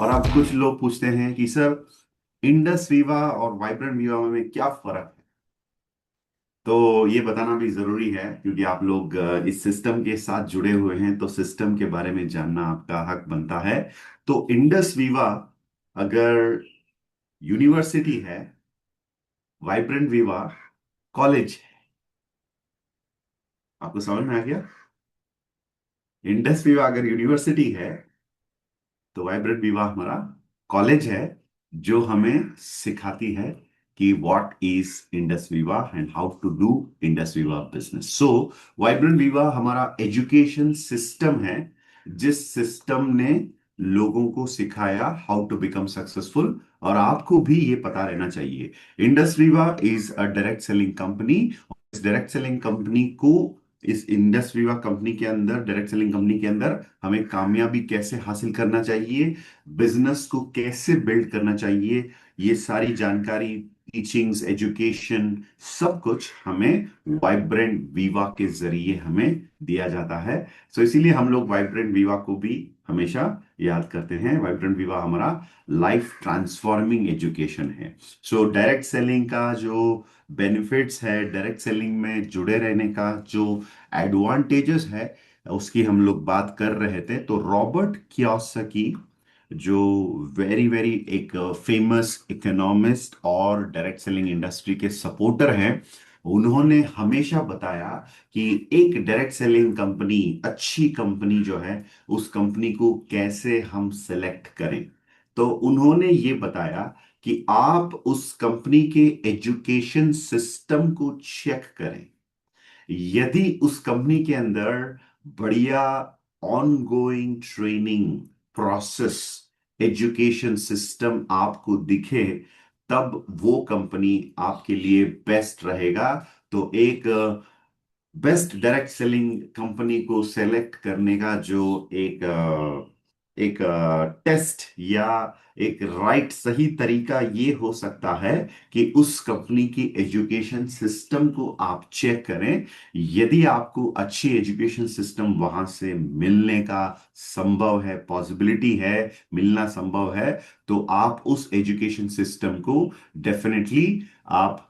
और अब कुछ लोग पूछते हैं कि सर, इंडस वीवा और वाइब्रेंट वीवा में क्या फर्क है। तो ये बताना भी जरूरी है क्योंकि आप लोग इस सिस्टम के साथ जुड़े हुए हैं, तो सिस्टम के बारे में जानना आपका हक बनता है। तो इंडस वीवा अगर यूनिवर्सिटी है, वाइब्रेंट वीवा कॉलेज है। आपको समझ में आ गया? इंडस वीवा अगर यूनिवर्सिटी है तो वाइब्रेंट विवाह हमारा कॉलेज है, जो हमें सिखाती है कि what is Indus Viva and how to do Indus Viva business. So vibrant Viva हमारा एजुकेशन सिस्टम है, जिस सिस्टम ने लोगों को सिखाया हाउ टू बिकम सक्सेसफुल। और आपको भी ये पता रहना चाहिए, इंडस विवाह is a direct selling company. इस डायरेक्ट सेलिंग कंपनी को, इस इंडस विवा कंपनी के अंदर, डायरेक्ट सेलिंग कंपनी के अंदर हमें कामयाबी कैसे हासिल करना चाहिए, बिजनेस को कैसे बिल्ड करना चाहिए, ये सारी जानकारी, टीचिंग्स, एजुकेशन, सब कुछ हमें वाइब्रेंट वीवा के जरिए हमें दिया जाता है। सो इसीलिए हम लोग वाइब्रेंट वीवा को भी हमेशा याद करते हैं। वाइब्रेंट वीवा हमारा लाइफ ट्रांसफॉर्मिंग एजुकेशन है। सो डायरेक्ट सेलिंग का जो बेनिफिट्स है, डायरेक्ट सेलिंग में जुड़े रहने का जो एडवांटेजेस है, उसकी हम लोग बात कर रहे थे। तो रॉबर्ट कियोसाकी, जो वेरी वेरी एक फेमस इकोनॉमिस्ट और डायरेक्ट सेलिंग इंडस्ट्री के सपोर्टर हैं, उन्होंने हमेशा बताया कि एक डायरेक्ट सेलिंग कंपनी, अच्छी कंपनी जो है, उस कंपनी को कैसे हम सेलेक्ट करें। तो उन्होंने ये बताया कि आप उस कंपनी के एजुकेशन सिस्टम को चेक करें। यदि उस कंपनी के अंदर बढ़िया ongoing training process, education system आपको दिखे, तब वो कंपनी आपके लिए बेस्ट रहेगा। तो एक बेस्ट डायरेक्ट सेलिंग कंपनी को सेलेक्ट करने का जो एक टेस्ट या एक राइट सही तरीका ये हो सकता है कि उस कंपनी की एजुकेशन सिस्टम को आप चेक करें। यदि आपको अच्छी एजुकेशन सिस्टम वहां से मिलने का संभव है, पॉसिबिलिटी है, मिलना संभव है, तो आप उस एजुकेशन सिस्टम को डेफिनेटली आप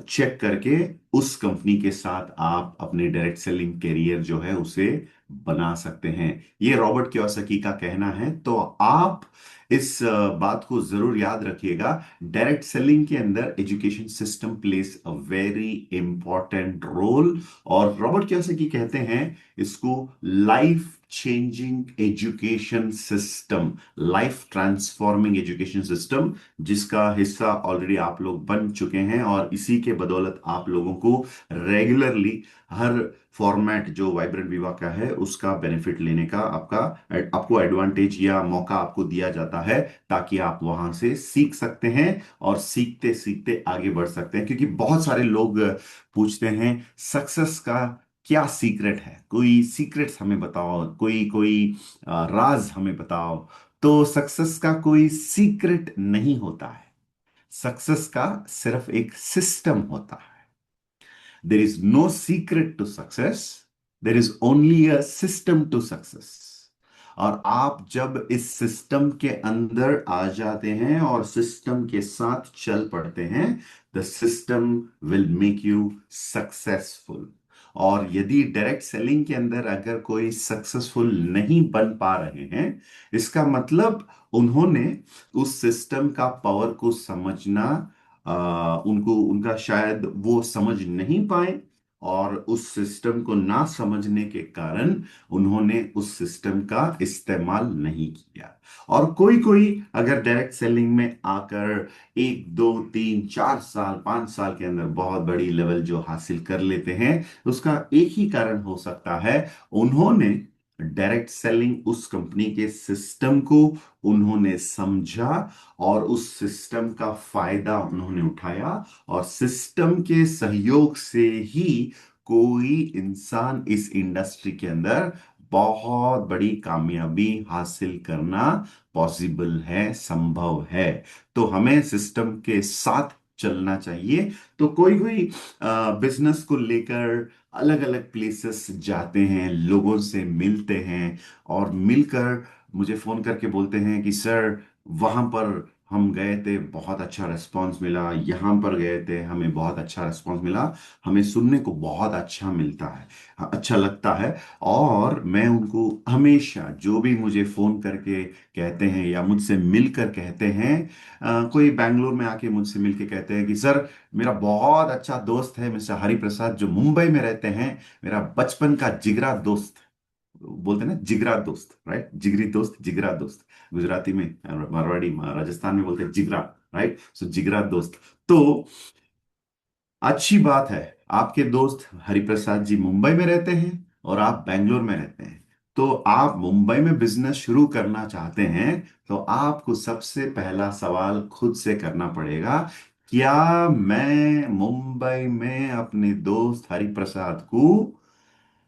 चेक करके उस कंपनी के साथ आप अपने डायरेक्ट सेलिंग करियर जो है उसे बना सकते हैं। ये रॉबर्ट कियोसाकी का कहना है। तो आप इस बात को जरूर याद रखिएगा, डायरेक्ट सेलिंग के अंदर education system plays a very important role. और रॉबर्ट कियोसाकी कहते हैं इसको life changing education system, life transforming education system, जिसका हिस्सा ऑलरेडी आप लोग बन चुके हैं। और इसी के बदौलत आप लोगों को रेगुलरली हर फॉर्मेट जो वाइब्रेंट विवा का है उसका बेनिफिट लेने का आपको एडवांटेज या मौका आपको दिया जाता है, ताकि आप वहां से सीख सकते हैं और सीखते सीखते आगे बढ़ सकते हैं। क्योंकि बहुत सारे लोग पूछते हैं सक्सेस का क्या सीक्रेट है, कोई सीक्रेट्स हमें बताओ, कोई कोई राज हमें बताओ। तो सक्सेस का कोई सीक्रेट नहीं होता है, सक्सेस का सिर्फ एक सिस्टम होता है। There is no secret to success, there is only a system to success. और आप जब इस सिस्टम के अंदर आ जाते हैं और सिस्टम के साथ चल पड़ते हैं, the system will make you successful. और यदि डायरेक्ट सेलिंग के अंदर अगर कोई सक्सेसफुल नहीं बन पा रहे हैं, इसका मतलब उन्होंने उस सिस्टम का पावर को समझना, उनको उनका शायद वो समझ नहीं पाए, और उस सिस्टम को ना समझने के कारण उन्होंने उस सिस्टम का इस्तेमाल नहीं किया। और कोई कोई अगर डायरेक्ट सेलिंग में आकर 1 2 3 4 साल 5 साल के अंदर बहुत बड़ी लेवल जो हासिल कर लेते हैं, उसका एक ही कारण हो सकता है, उन्होंने डायरेक्ट सेलिंग उस कंपनी के सिस्टम को उन्होंने समझा और उस सिस्टम का फायदा उन्होंने उठाया। और सिस्टम के सहयोग से ही कोई इंसान इस इंडस्ट्री के अंदर बहुत बड़ी कामयाबी हासिल करना पॉसिबल है, संभव है। तो हमें सिस्टम के साथ चलना चाहिए। तो कोई कोई बिजनेस को लेकर अलग अलग प्लेसेस जाते हैं, लोगों से मिलते हैं, और मिलकर मुझे फोन करके बोलते हैं कि सर वहां पर हम गए थे, बहुत अच्छा रिस्पांस मिला, यहाँ पर गए थे, हमें बहुत अच्छा रिस्पांस मिला। हमें सुनने को बहुत अच्छा मिलता है, अच्छा लगता है। और मैं उनको हमेशा, जो भी मुझे फोन करके कहते हैं या मुझसे मिलकर कहते हैं, कोई बैंगलोर में आके मुझसे मिलके कहते हैं कि सर मेरा बहुत अच्छा दोस्त है मिस्टर हरिप्रसाद, जो मुंबई में रहते हैं, मेरा बचपन का जिगरा दोस्त। बोलते हैं ना जिगरा दोस्त, राइट, जिगरी दोस्त, जिगरा दोस्त। गुजराती में, मारवाड़ी, राजस्थान में बोलते हैं जिगरा, राइट, सो जिगरा दोस्त। तो अच्छी बात है, आपके दोस्त हरिप्रसाद जी मुंबई में रहते हैं और आप बेंगलोर में रहते हैं। तो आप मुंबई में बिजनेस शुरू करना चाहते हैं, तो आपको सबसे पहला सवाल खुद से करना पड़ेगा, क्या मैं मुंबई में अपने दोस्त हरिप्रसाद को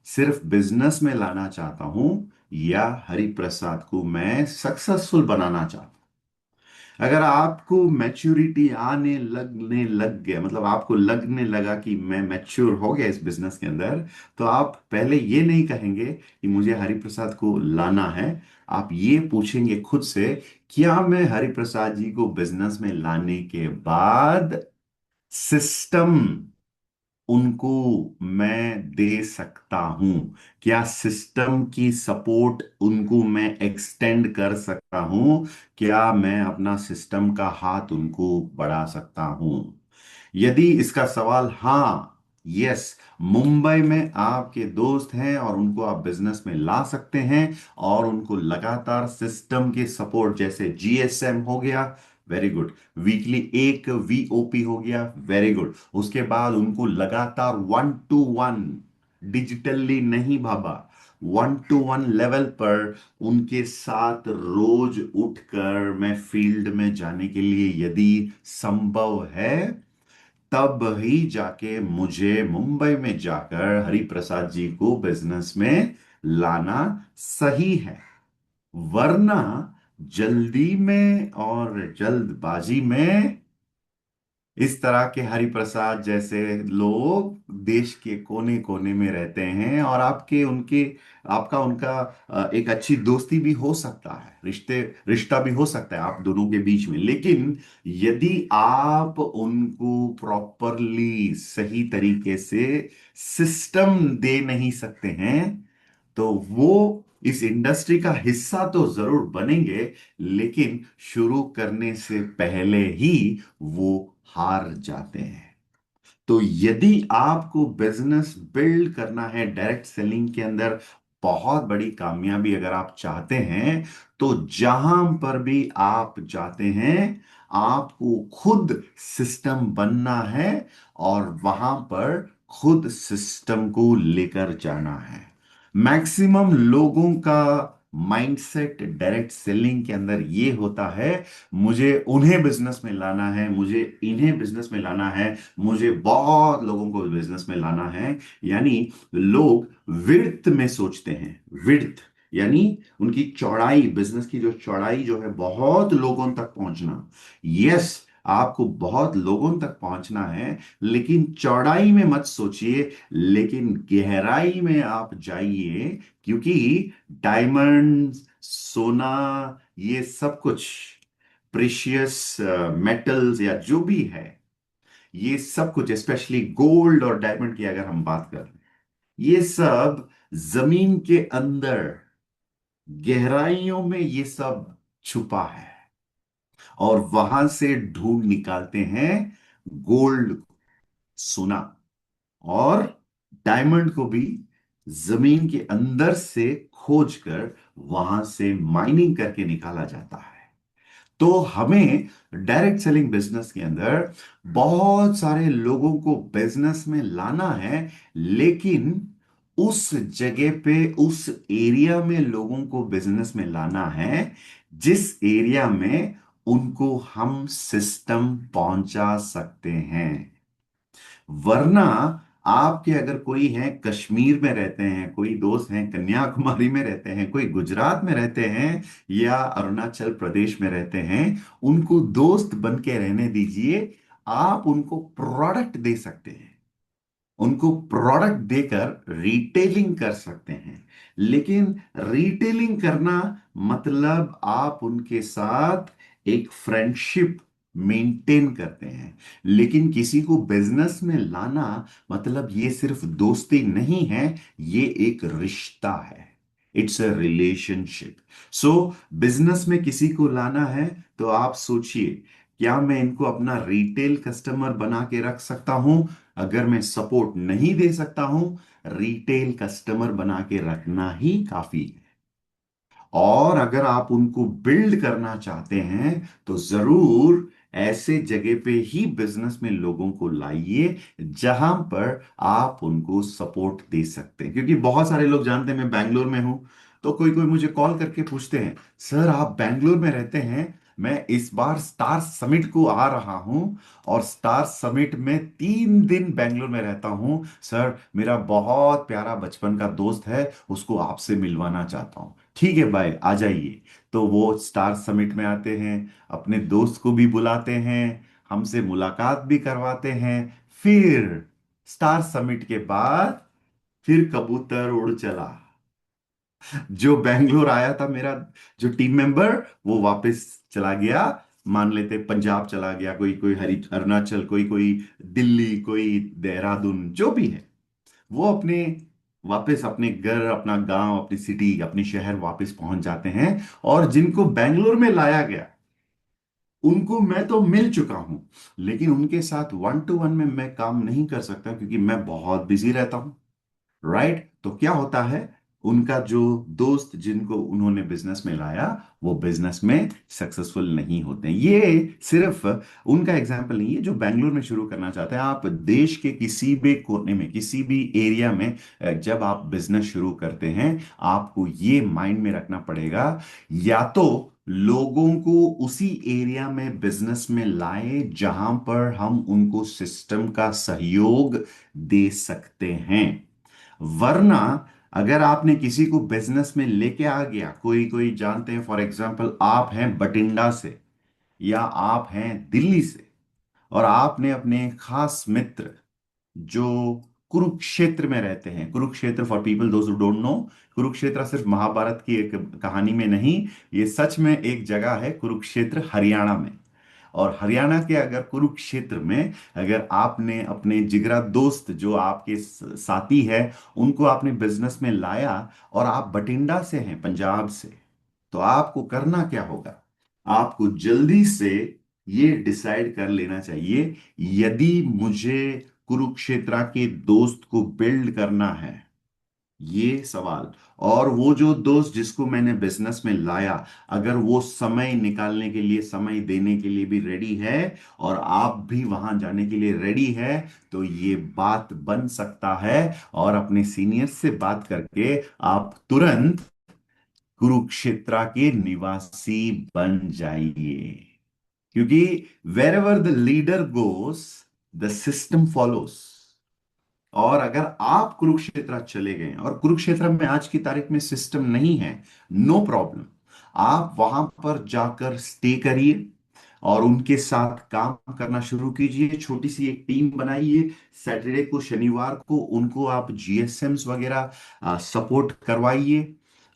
सिर्फ बिजनेस में लाना चाहता हूं, या हरिप्रसाद को मैं सक्सेसफुल बनाना चाहता हूं? अगर आपको मैच्योरिटी आने लगने लग गया, मतलब आपको लगने लगा कि मैं मैच्योर हो गया इस बिजनेस के अंदर, तो आप पहले ये नहीं कहेंगे कि मुझे हरिप्रसाद को लाना है। आप ये पूछेंगे खुद से, क्या मैं हरिप्रसाद जी को बिजनेस में लाने के बाद सिस्टम उनको मैं दे सकता हूं? क्या सिस्टम की सपोर्ट उनको मैं एक्सटेंड कर सकता हूं? क्या मैं अपना सिस्टम का हाथ उनको बढ़ा सकता हूं? यदि इसका सवाल हाँ, यस, मुंबई में आपके दोस्त हैं और उनको आप बिजनेस में ला सकते हैं, और उनको लगातार सिस्टम के सपोर्ट, जैसे जीएसएम हो गया, वेरी गुड, वीकली एक वीओपी हो गया, वेरी गुड, उसके बाद उनको लगातार 1 to 1, डिजिटली नहीं बाबा, 1 to 1 लेवल पर उनके साथ रोज उठकर मैं फील्ड में जाने के लिए यदि संभव है, तब ही जाके मुझे मुंबई में जाकर हरिप्रसाद जी को बिजनेस में लाना सही है। वरना जल्दी में और जल्दबाजी में इस तरह के हरिप्रसाद जैसे लोग देश के कोने कोने में रहते हैं, और आपके उनके आपका उनका एक अच्छी दोस्ती भी हो सकता है, रिश्ता भी हो सकता है आप दोनों के बीच में। लेकिन यदि आप उनको प्रॉपरली सही तरीके से सिस्टम दे नहीं सकते हैं, तो वो इस इंडस्ट्री का हिस्सा तो जरूर बनेंगे, लेकिन शुरू करने से पहले ही वो हार जाते हैं। तो यदि आपको बिजनेस बिल्ड करना है डायरेक्ट सेलिंग के अंदर, बहुत बड़ी कामयाबी अगर आप चाहते हैं, तो जहां पर भी आप जाते हैं, आपको खुद सिस्टम बनना है, और वहां पर खुद सिस्टम को लेकर जाना है। मैक्सिमम लोगों का माइंडसेट डायरेक्ट सेलिंग के अंदर ये होता है, मुझे उन्हें बिजनेस में लाना है, मुझे इन्हें बिजनेस में लाना है, मुझे बहुत लोगों को बिजनेस में लाना है। यानी लोग विड्थ में सोचते हैं, विड्थ यानी उनकी चौड़ाई, बिजनेस की जो चौड़ाई जो है, बहुत लोगों तक पहुंचना। यस, आपको बहुत लोगों तक पहुंचना है, लेकिन चौड़ाई में मत सोचिए, लेकिन गहराई में आप जाइए। क्योंकि डायमंड, सोना, ये सब कुछ प्रीशियस मेटल्स या जो भी है, ये सब कुछ, स्पेशली गोल्ड और डायमंड की अगर हम बात करें, ये सब जमीन के अंदर गहराइयों में ये सब छुपा है, और वहां से ढूंढ निकालते हैं गोल्ड, सोना और डायमंड को भी जमीन के अंदर से खोज कर वहां से माइनिंग करके निकाला जाता है। तो हमें डायरेक्ट सेलिंग बिजनेस के अंदर बहुत सारे लोगों को बिजनेस में लाना है, लेकिन उस जगह पे, उस एरिया में लोगों को बिजनेस में लाना है जिस एरिया में उनको हम सिस्टम पहुंचा सकते हैं। वरना आपके अगर कोई हैं कश्मीर में रहते हैं, कोई दोस्त हैं कन्याकुमारी में रहते हैं, कोई गुजरात में रहते हैं, या अरुणाचल प्रदेश में रहते हैं, उनको दोस्त बन के रहने दीजिए। आप उनको प्रोडक्ट दे सकते हैं, उनको प्रोडक्ट देकर रिटेलिंग कर सकते हैं। लेकिन रिटेलिंग करना मतलब आप उनके साथ एक फ्रेंडशिप मेंटेन करते हैं। लेकिन किसी को बिजनेस में लाना मतलब ये सिर्फ दोस्ती नहीं है, ये एक रिश्ता है। It's a relationship. So business में किसी को लाना है तो आप सोचिए, क्या मैं इनको अपना रिटेल कस्टमर बना के रख सकता हूं? अगर मैं सपोर्ट नहीं दे सकता हूं, रिटेल कस्टमर बना के रखना ही काफी है। और अगर आप उनको बिल्ड करना चाहते हैं तो जरूर ऐसे जगह पे ही बिजनेस में लोगों को लाइए जहां पर आप उनको सपोर्ट दे सकते हैं। क्योंकि बहुत सारे लोग जानते हैं मैं बैंगलोर में हूं, तो कोई कोई मुझे कॉल करके पूछते हैं, सर आप बैंगलोर में रहते हैं, मैं इस बार स्टार समिट को आ रहा हूं और स्टार समिट में 3 दिन बैंगलोर में रहता हूं। सर मेरा बहुत प्यारा बचपन का दोस्त है, उसको आपसे मिलवाना चाहता हूं। ठीक है भाई, आ जाइए। तो वो स्टार समिट में आते हैं, अपने दोस्त को भी बुलाते हैं, हमसे मुलाकात भी करवाते हैं। फिर स्टार समिट के बाद फिर कबूतर उड़ चला। जो बैंगलोर आया था मेरा जो टीम मेंबर, वो वापस चला गया। मान लेते पंजाब चला गया, कोई कोई हरि अरुणाचल, कोई कोई दिल्ली, कोई देहरादून, जो भी है। वो अपने वापस अपने घर, अपना गांव, अपनी सिटी, अपने शहर वापस पहुंच जाते हैं। और जिनको बेंगलोर में लाया गया उनको मैं तो मिल चुका हूं, लेकिन उनके साथ वन टू वन में मैं काम नहीं कर सकता क्योंकि मैं बहुत बिजी रहता हूं। राइट? तो क्या होता है, उनका जो दोस्त जिनको उन्होंने बिजनेस में लाया, वो बिजनेस में सक्सेसफुल नहीं होते हैं। ये सिर्फ उनका एग्जाम्पल नहीं है जो बैंगलोर में शुरू करना चाहते हैं। आप देश के किसी भी कोने में, किसी भी एरिया में जब आप बिजनेस शुरू करते हैं, आपको ये माइंड में रखना पड़ेगा, या तो लोगों को उसी एरिया में बिजनेस में लाएं जहां पर हम उनको सिस्टम का सहयोग दे सकते हैं। वरना अगर आपने किसी को बिजनेस में लेके आ गया, कोई कोई जानते हैं, फॉर एग्जांपल आप हैं बठिंडा से या आप हैं दिल्ली से, और आपने अपने खास मित्र जो कुरुक्षेत्र में रहते हैं, Kurukshetra for people those who don't know, Kurukshetra सिर्फ महाभारत की एक कहानी में नहीं, ये सच में एक जगह है, कुरुक्षेत्र हरियाणा में। और हरियाणा के अगर कुरुक्षेत्र में अगर आपने अपने जिगरा दोस्त जो आपके साथी है, उनको आपने बिजनेस में लाया, और आप बठिंडा से हैं, पंजाब से, तो आपको करना क्या होगा? आपको जल्दी से ये डिसाइड कर लेना चाहिए, यदि मुझे कुरुक्षेत्र के दोस्त को बिल्ड करना है, ये सवाल, और वो जो दोस्त जिसको मैंने बिजनेस में लाया, अगर वो समय निकालने के लिए, समय देने के लिए भी रेडी है, और आप भी वहां जाने के लिए रेडी है, तो ये बात बन सकता है। और अपने सीनियर से बात करके आप तुरंत कुरुक्षेत्र के निवासी बन जाइए। क्योंकि wherever the leader goes, the system follows. और अगर आप कुरुक्षेत्र चले गए और कुरुक्षेत्र में आज की तारीख में सिस्टम नहीं है, नो प्रॉब्लम, आप वहां पर जाकर स्टे करिए और उनके साथ काम करना शुरू कीजिए। छोटी सी एक टीम बनाइए। सैटरडे को, शनिवार को उनको आप जीएसएम्स वगैरह सपोर्ट करवाइए,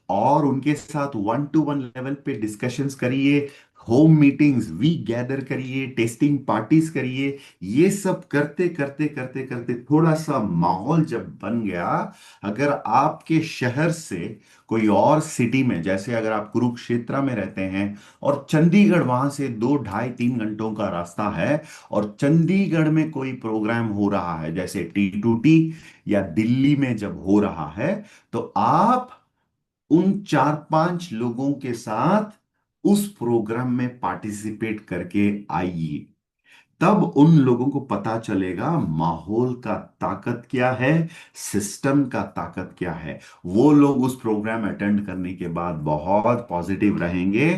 और उनके साथ वन टू वन लेवल पे डिस्कशंस करिए, होम मीटिंग्स वी गैदर करिए, टेस्टिंग पार्टीज करिए। ये सब करते करते करते करते थोड़ा सा माहौल जब बन गया, अगर आपके शहर से कोई और सिटी में, जैसे अगर आप कुरुक्षेत्र में रहते हैं और चंडीगढ़ वहां से 2 ढाई 3 घंटों का रास्ता है, और चंडीगढ़ में कोई प्रोग्राम हो रहा है जैसे T2T, या दिल्ली में जब हो रहा है, तो आप उन 4 5 लोगों के साथ उस प्रोग्राम में पार्टिसिपेट करके आइए। तब उन लोगों को पता चलेगा माहौल का ताकत क्या है, सिस्टम का ताकत क्या है। वो लोग उस प्रोग्राम अटेंड करने के बाद बहुत पॉजिटिव रहेंगे।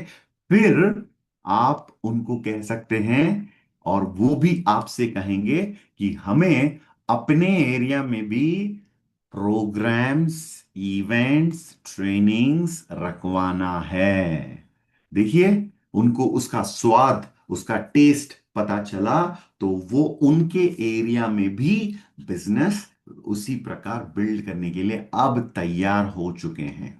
फिर आप उनको कह सकते हैं, और वो भी आपसे कहेंगे कि हमें अपने एरिया में भी प्रोग्राम्स, इवेंट्स, ट्रेनिंग्स रखवाना है। देखिए, उनको उसका स्वाद, उसका टेस्ट पता चला, तो वो उनके एरिया में भी बिजनेस उसी प्रकार बिल्ड करने के लिए अब तैयार हो चुके हैं।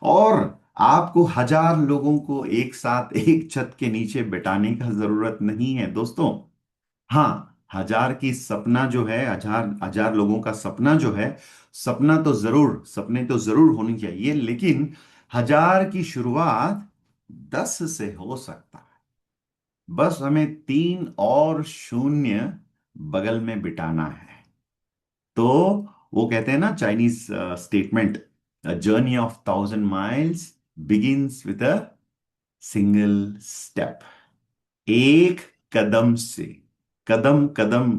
और आपको 1,000 लोगों को एक साथ एक छत के नीचे बिठाने का जरूरत नहीं है दोस्तों। हाँ, 1,000 की सपना जो है, 1,000 1,000 लोगों का सपना जो है, सपने तो जरूर होनी चाहिए, लेकिन 1,000 की शुरुआत 10 से हो सकता है। बस हमें 3 और शून्य बगल में बिठाना है। तो वो कहते हैं ना, Chinese statement, journey of 1,000 miles begins with a single step. एक कदम से, कदम कदम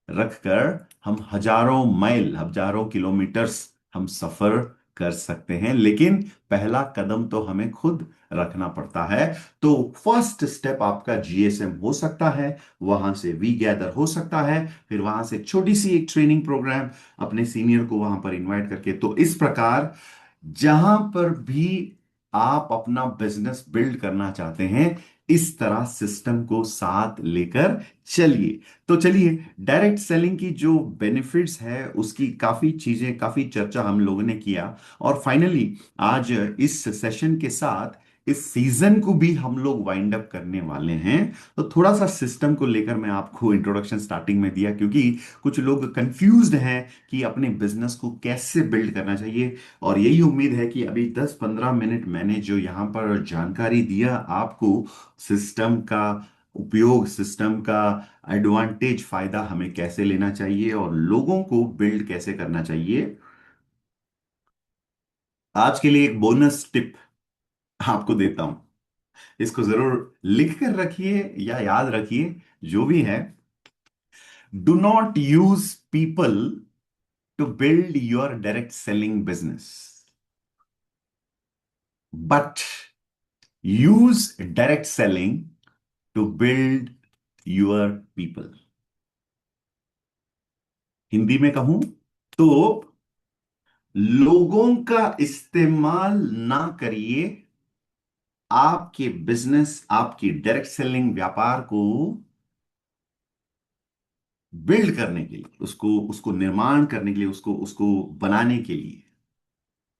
रखकर हम हजारों माइल, हजारों किलोमीटर्स हम सफर कर सकते हैं, लेकिन पहला कदम तो हमें खुद रखना पड़ता है। तो फर्स्ट स्टेप आपका जीएसएम हो सकता है, वहां से वी गैदर हो सकता है, फिर वहां से छोटी सी एक ट्रेनिंग प्रोग्राम अपने सीनियर को वहां पर इनवाइट करके। तो इस प्रकार जहां पर भी आप अपना बिजनेस बिल्ड करना चाहते हैं, इस तरह सिस्टम को साथ लेकर चलिए। तो चलिए, डायरेक्ट सेलिंग की जो बेनिफिट्स है उसकी काफी चीजें, काफी चर्चा हम लोगों ने किया। और फाइनली आज इस सेशन के साथ इस सीजन को भी हम लोग वाइंड अप करने वाले हैं। तो थोड़ा सा सिस्टम को लेकर मैं आपको इंट्रोडक्शन स्टार्टिंग में दिया, क्योंकि कुछ लोग कंफ्यूज्ड हैं कि अपने बिजनेस को कैसे बिल्ड करना चाहिए। और यही उम्मीद है कि अभी 10-15 मिनट मैंने जो यहाँ पर जानकारी दिया आपको, सिस्टम का उपयोग, सिस्टम का एडवांटेज, फायदा हमें कैसे लेना चाहिए और लोगों को बिल्ड कैसे करना चाहिए, आज के लिए एक बोनस टिप आपको देता हूं। इसको जरूर लिख कर रखिए या याद रखिए, जो भी है। Do not use people to build your direct selling business, but use direct selling to build your people. Hindi में कहूं तो, लोगों का इस्तेमाल ना करिए आपके बिजनेस, आपकी डायरेक्ट सेलिंग व्यापार को बिल्ड करने के लिए, उसको उसको निर्माण करने के लिए, उसको उसको बनाने के लिए,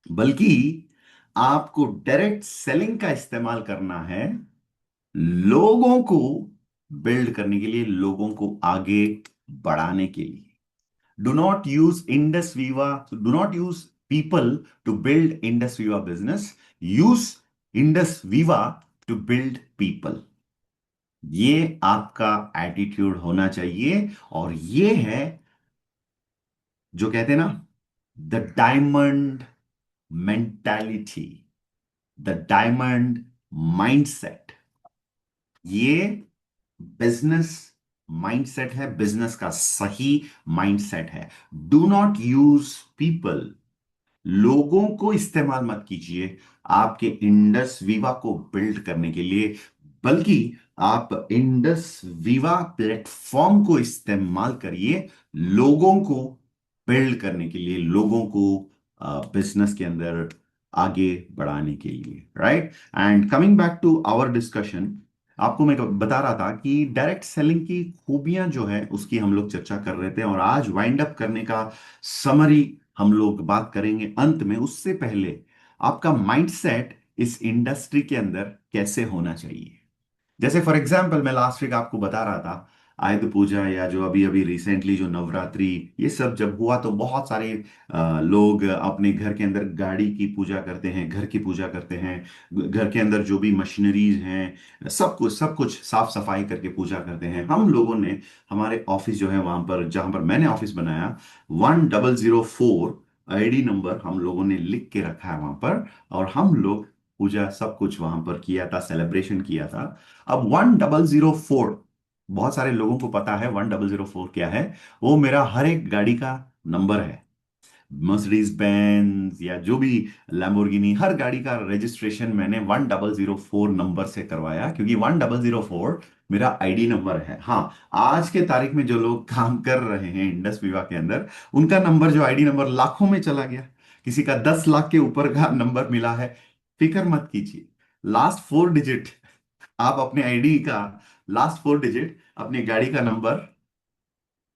बल्कि आपको डायरेक्ट सेलिंग का इस्तेमाल करना है लोगों को बिल्ड करने के लिए, लोगों को आगे बढ़ाने के लिए। Do not use Indus Viva, do not use people to build Indus Viva business. Use Indus Viva to build people. ये आपका एटीट्यूड होना चाहिए। और ये है जो कहते हैं ना, the diamond mentality, the diamond mindset. ये बिजनेस माइंडसेट है, बिजनेस का सही माइंडसेट है। डू नॉट यूज पीपल, लोगों को इस्तेमाल मत कीजिए आपके इंडस वीवा को बिल्ड करने के लिए, बल्कि आप इंडस वीवा प्लेटफॉर्म को इस्तेमाल करिए लोगों को बिल्ड करने के लिए, लोगों को बिजनेस के अंदर आगे बढ़ाने के लिए। Right. And coming back to our discussion, आपको मैं बता रहा था कि डायरेक्ट सेलिंग की खूबियां जो है उसकी हम लोग चर्चा कर रहे थे, और आज वाइंड अप करने का समरी हम लोग बात करेंगे अंत में। उससे पहले आपका माइंडसेट इस इंडस्ट्री के अंदर कैसे होना चाहिए। जैसे फॉर एग्जांपल, मैं लास्ट वीक आपको बता रहा था, आयुध पूजा या जो अभी अभी रिसेंटली जो नवरात्रि, ये सब जब हुआ तो बहुत सारे लोग अपने घर के अंदर गाड़ी की पूजा करते हैं, घर की पूजा करते हैं, घर के अंदर जो भी मशीनरीज हैं, सब कुछ साफ सफाई करके पूजा करते हैं। हम लोगों ने, हमारे ऑफिस जो है वहां पर, जहां पर मैंने ऑफिस बनाया, 1004 आईडी नंबर हम लोगों ने लिख के रखा है वहां पर। और हम लोग पूजा सब कुछ वहां पर किया था, सेलिब्रेशन किया था। अब 1004, बहुत सारे लोगों को पता है 1004 क्या है। वो मेरा हर एक गाड़ी का नंबर है। मर्सिडीज बेंज या जो भी लैम्बोर्गिनी, हर गाड़ी का रजिस्ट्रेशन मैंने 1004 नंबर से करवाया, क्योंकि 1004 मेरा आईडी नंबर है। हाँ, आज के तारीख में जो लोग काम कर रहे हैं इंडस विवा के अंदर, उनका नंबर, जो आईडी नंबर, लाखों में चला गया। किसी का 10 लाख के ऊपर का नंबर मिला है। फिक्र मत कीजिए, लास्ट 4 डिजिट, आप अपने आईडी का लास्ट 4 डिजिट, अपनी गाड़ी का नंबर,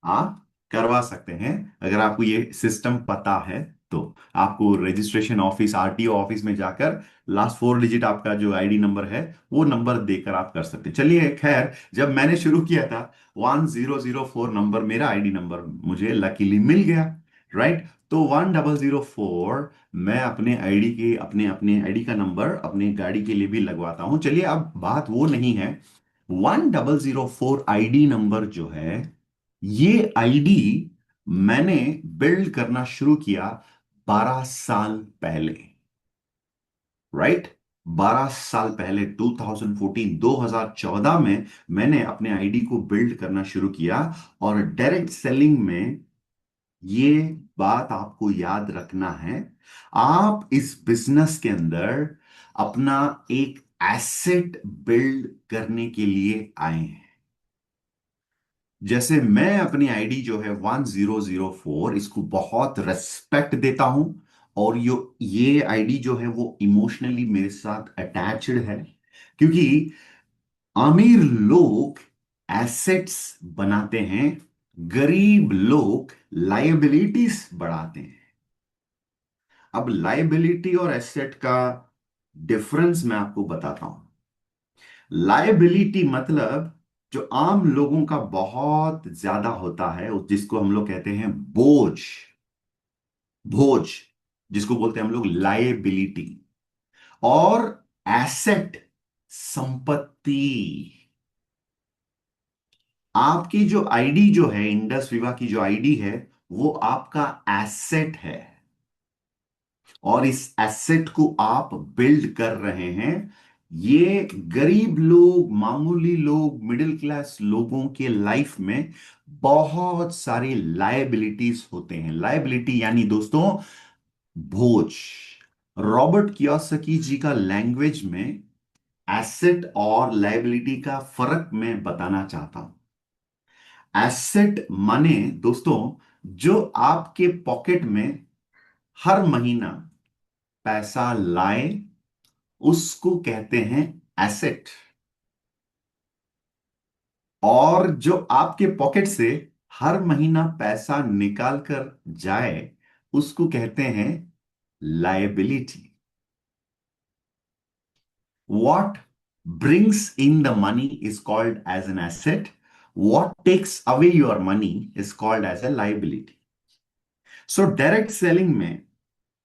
हाँ, करवा सकते हैं, अगर आपको ये सिस्टम पता है तो। आपको रजिस्ट्रेशन ऑफिस, आरटीओ ऑफिस में जाकर लास्ट 4 डिजिट आपका जो आईडी नंबर है वो नंबर देकर आप कर सकते हैं। चलिए खैर, जब मैंने शुरू किया था 1004 नंबर मेरा आईडी नंबर मुझे लकीली मिल गया, राइट। तो 1004 मैं अपने अपने आईडी का नंबर अपने गाड़ी के लिए भी लगवाता हूं। चलिए, अब बात वो नहीं है। 1004 आईडी नंबर जो है, ये आईडी मैंने बिल्ड करना शुरू किया 12 साल पहले, राइट। 12 साल पहले 2014 2014 में मैंने अपने आईडी को बिल्ड करना शुरू किया। और डायरेक्ट सेलिंग में ये बात आपको याद रखना है, आप इस बिजनेस के अंदर अपना एक एसेट बिल्ड करने के लिए आए हैं। जैसे मैं अपनी आईडी जो है 1004, इसको बहुत रेस्पेक्ट देता हूं। और ये आईडी जो है वो इमोशनली मेरे साथ अटैच्ड है, क्योंकि अमीर लोग एसेट्स बनाते हैं, गरीब लोग लायबिलिटीज बढ़ाते हैं। अब लायबिलिटी और एसेट का डिफरेंस मैं आपको बताता हूं। लायबिलिटी मतलब जो आम लोगों का बहुत ज्यादा होता है, जिसको हम लोग कहते हैं बोझ। बोझ जिसको बोलते हैं हम लोग लायबिलिटी। और एसेट संपत्ति। आपकी जो आईडी जो है, इंडस विवा की जो आईडी है, वो आपका एसेट है। और इस एसेट को आप बिल्ड कर रहे हैं। ये गरीब लोग, मामूली लोग, मिडिल क्लास लोगों के लाइफ में बहुत सारी लायबिलिटीज होते हैं। लायबिलिटी यानी दोस्तों बोझ। रॉबर्ट कियोसाकी जी का लैंग्वेज में एसेट और लायबिलिटी का फर्क मैं बताना चाहता हूं। एसेट माने दोस्तों, जो आपके पॉकेट में हर महीना पैसा लाए, उसको कहते हैं एसेट। और जो आपके पॉकेट से हर महीना पैसा निकाल कर जाए, उसको कहते हैं liability. What brings in the money is called as an asset. What takes away your money is called as a liability. So direct selling में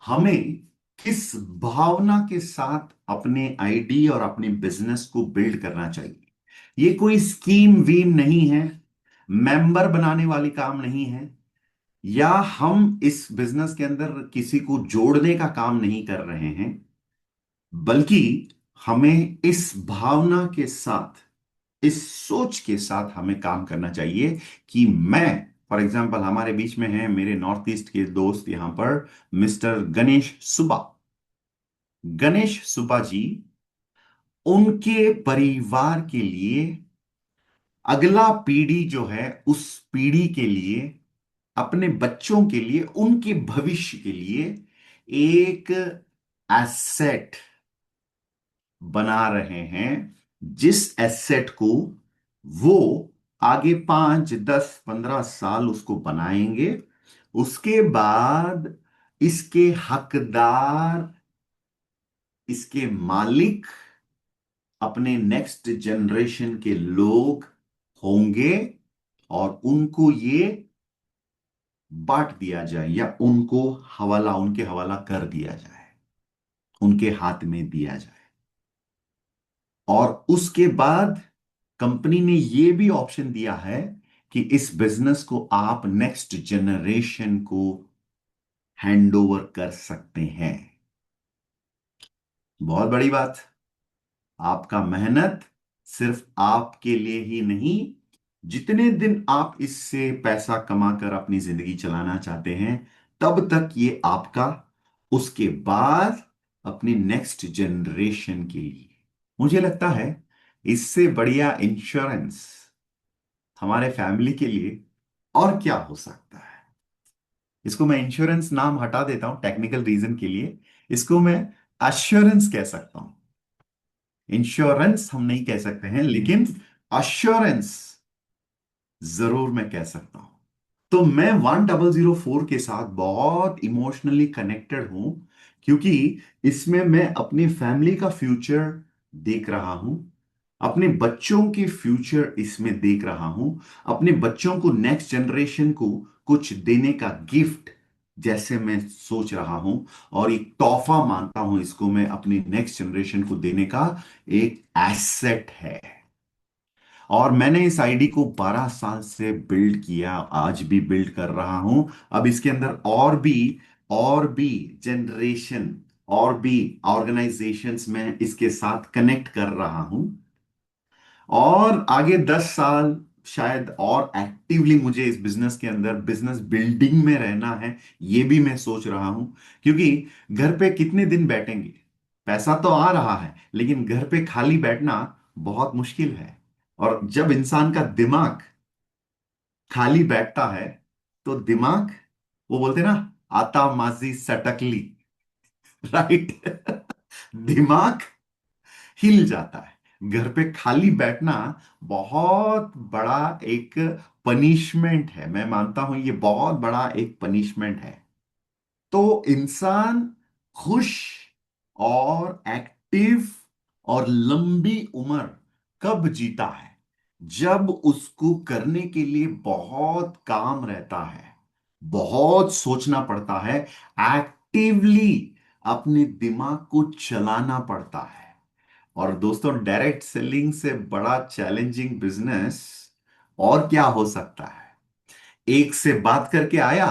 हमें किस भावना के साथ अपने आईडी और अपने बिजनेस को बिल्ड करना चाहिए। ये कोई स्कीम वीम नहीं है, मेंबर बनाने वाली काम नहीं है, या हम इस बिजनेस के अंदर किसी को जोड़ने का काम नहीं कर रहे हैं। बल्कि हमें इस भावना के साथ, इस सोच के साथ हमें काम करना चाहिए कि मैं, फॉर एग्जांपल हमारे बीच में है मेरे नॉर्थ ईस्ट के दोस्त यहां पर मिस्टर गणेश सुबा। गणेश सुबा जी, उनके परिवार के लिए, अगला पीढ़ी जो है उस पीढ़ी के लिए, अपने बच्चों के लिए, उनके भविष्य के लिए एक एसेट बना रहे हैं। जिस एसेट को वो आगे 5 10 15 साल उसको बनाएंगे। उसके बाद इसके हकदार, इसके मालिक अपने नेक्स्ट जनरेशन के लोग होंगे। और उनको ये बांट दिया जाए, या उनको हवाला, उनके हवाला कर दिया जाए, उनके हाथ में दिया जाए। और उसके बाद कंपनी ने यह भी ऑप्शन दिया है कि इस बिजनेस को आप नेक्स्ट जनरेशन को हैंड ओवर कर सकते हैं। बहुत बड़ी बात। आपका मेहनत सिर्फ आपके लिए ही नहीं, जितने दिन आप इससे पैसा कमाकर अपनी जिंदगी चलाना चाहते हैं तब तक ये आपका। उसके बाद अपनी नेक्स्ट जनरेशन के लिए। मुझे लगता है इससे बढ़िया इंश्योरेंस हमारे फैमिली के लिए और क्या हो सकता है। इसको मैं इंश्योरेंस नाम हटा देता हूं टेक्निकल रीजन के लिए। इसको मैं अश्योरेंस कह सकता हूं। इंश्योरेंस हम नहीं कह सकते हैं, लेकिन अश्योरेंस जरूर मैं कह सकता हूं। तो मैं 1004 के साथ बहुत इमोशनली कनेक्टेड हूं, क्योंकि इसमें मैं अपनी फैमिली का फ्यूचर देख रहा हूं, अपने बच्चों के फ्यूचर इसमें देख रहा हूं, अपने बच्चों को, नेक्स्ट जनरेशन को कुछ देने का गिफ्ट जैसे मैं सोच रहा हूं, और एक तोहफा मानता हूं इसको मैं अपनी नेक्स्ट जनरेशन को देने का, एक एसेट है। और मैंने इस आईडी को 12 साल से बिल्ड किया, आज भी बिल्ड कर रहा हूं। अब इसके अंदर और भी जनरेशन, और भी ऑर्गेनाइजेशंस में इसके साथ कनेक्ट कर रहा हूं, और आगे 10 साल शायद और एक्टिवली मुझे इस बिजनेस के अंदर, बिजनेस बिल्डिंग में रहना है। ये भी मैं सोच रहा हूं, क्योंकि घर पे कितने दिन बैठेंगे, पैसा तो आ रहा है लेकिन घर पे खाली बैठना बहुत मुश्किल है। और जब इंसान का दिमाग खाली बैठता है तो दिमाग, वो बोलते हैं ना, आता माजी सटकली, राइट? दिमाग हिल जाता है। घर पे खाली बैठना बहुत बड़ा एक पनिशमेंट है, मैं मानता हूं ये बहुत बड़ा एक पनिशमेंट है। तो इंसान खुश और एक्टिव और लंबी उम्र कब जीता है? जब उसको करने के लिए बहुत काम रहता है, बहुत सोचना पड़ता है, एक्टिवली अपने दिमाग को चलाना पड़ता है। और दोस्तों, डायरेक्ट सेलिंग से बड़ा चैलेंजिंग बिजनेस और क्या हो सकता है? एक से बात करके आया,